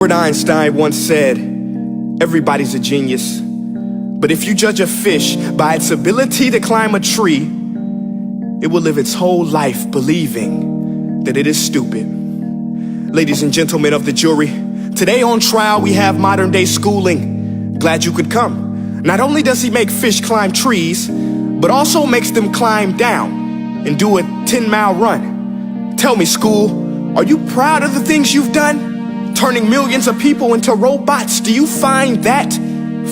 Albert Einstein once said, everybody's a genius, but if you judge a fish by its ability to climb a tree, it will live its whole life believing that it is stupid. Ladies and gentlemen of the jury, today on trial we have modern day schooling. Glad you could come. Not only does he make fish climb trees, but also makes them climb down and do a 10-mile run. Tell me, school, are you proud of the things you've done? Turning millions of people into robots, do you find that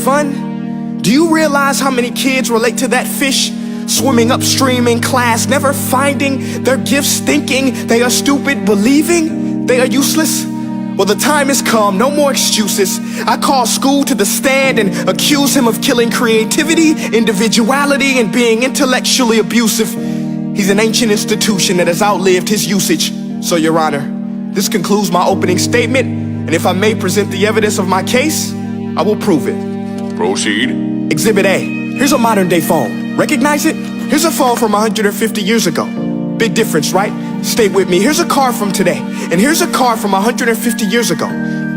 fun? Do you realize how many kids relate to that fish swimming upstream in class, never finding their gifts, thinking they are stupid, believing they are useless? Well, the time has come, no more excuses. I call school to the stand and accuse him of killing creativity, individuality, and being intellectually abusive. He's an ancient institution that has outlived his usage. So, Your Honor, this concludes my opening statement, and if I may present the evidence of my case, I will prove it. Proceed. Exhibit A. Here's a modern day phone. Recognize it? Here's a phone from 150 years ago. Big difference, right? Stay with me. Here's a car from today, and here's a car from 150 years ago.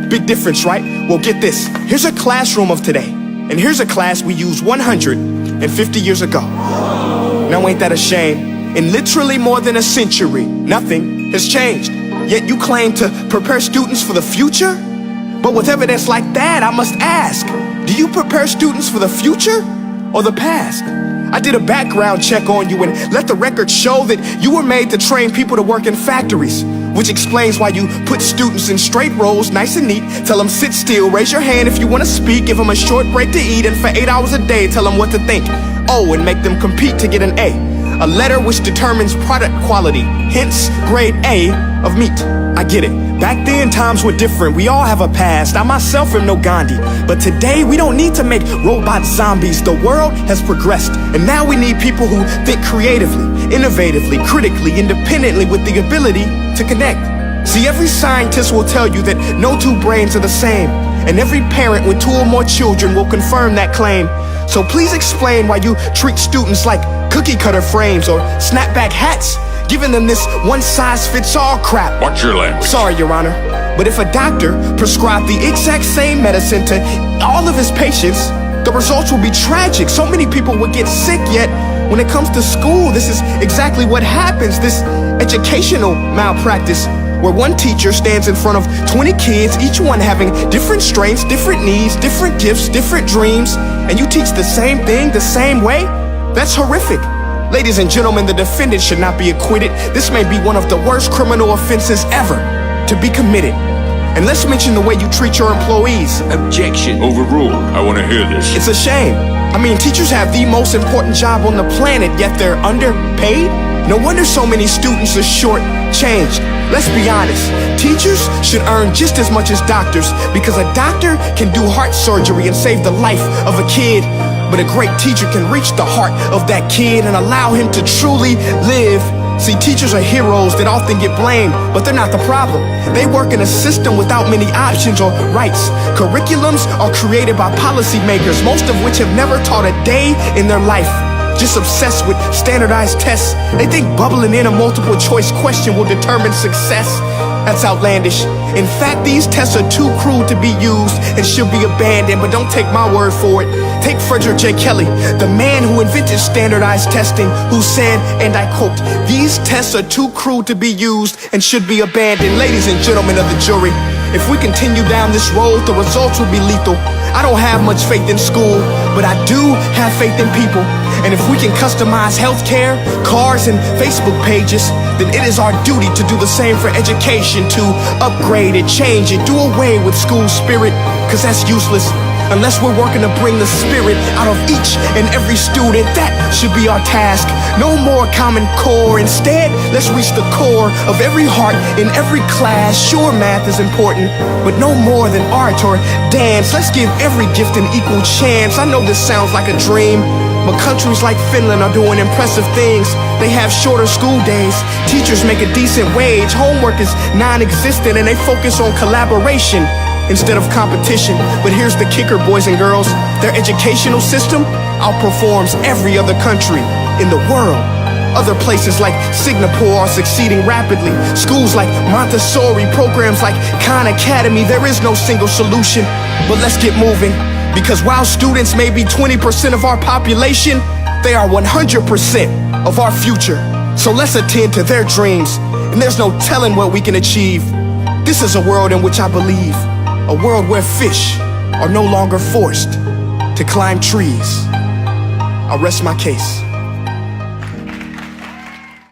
Big difference, right? Well, get this. Here's a classroom of today, and here's a class we used 150 years ago. Now, ain't that a shame? In literally more than a century, nothing has changed. Yet you claim to prepare students for the future? But with evidence like that, I must ask, do you prepare students for the future or the past? I did a background check on you and let the record show that you were made to train people to work in factories, which explains why you put students in straight rows, nice and neat, tell them sit still, raise your hand if you want to speak, give them a short break to eat, and for 8 hours a day, tell them what to think. Oh, and make them compete to get an A letter which determines product quality, hence grade A of meat. I get it. Back then, times were different. We all have a past. I myself am no Gandhi. But today, we don't need to make robot zombies. The world has progressed, and now we need people who think creatively, innovatively, critically, independently, with the ability to connect. See, every scientist will tell you that no two brains are the same, and every parent with 2 or more children will confirm that claim. So please explain why you treat students like cookie cutter frames or snapback hats, giving them this one-size-fits-all crap. Watch your language. Sorry, Your Honor, but if a doctor prescribed the exact same medicine to all of his patients, the results will be tragic. So many people would get sick, yet when it comes to school, this is exactly what happens. This educational malpractice, where one teacher stands in front of 20 kids, each one having different strengths, different needs, different gifts, different dreams, and you teach the same thing the same way? That's horrific. Ladies and gentlemen, the defendant should not be acquitted. This may be one of the worst criminal offenses ever to be committed. And let's mention the way you treat your employees. Objection. Overruled. I want to hear this. It's a shame. I mean, teachers have the most important job on the planet, yet they're underpaid? No wonder so many students are short-changed. Let's be honest, teachers should earn just as much as doctors, because a doctor can do heart surgery and save the life of a kid, but a great teacher can reach the heart of that kid and allow him to truly live. See, teachers are heroes that often get blamed, but they're not the problem. They work in a system without many options or rights. Curriculums are created by policymakers, most of which have never taught a day in their life. Just obsessed with standardized tests. They think bubbling in a multiple choice question will determine success. That's outlandish. In fact, these tests are too cruel to be used and should be abandoned, but don't take my word for it. Take Frederick J. Kelly, the man who invented standardized testing, who said, and I quote, "These tests are too cruel to be used and should be abandoned." Ladies and gentlemen of the jury, if we continue down this road, the results will be lethal. I don't have much faith in school, but I do have faith in people. And if we can customize healthcare, cars, and Facebook pages, then it is our duty to do the same for education, to upgrade it, change it, do away with school spirit, because that's useless. Unless we're working to bring the spirit out of each and every student, that should be our task. No more Common Core. Instead, let's reach the core of every heart in every class. Sure, math is important, but no more than art or dance. Let's give every gift an equal chance. I know this sounds like a dream, but countries like Finland are doing impressive things. They have shorter school days, teachers make a decent wage, homework is non-existent, and they focus on collaboration instead of competition. But here's the kicker, boys and girls. Their educational system outperforms every other country in the world. Other places like Singapore are succeeding rapidly. Schools like Montessori, programs like Khan Academy. There is no single solution, but let's get moving. Because while students may be 20% of our population, they are 100% of our future. So let's attend to their dreams, and there's no telling what we can achieve. This is a world in which I believe, a world where fish are no longer forced to climb trees. I rest my case.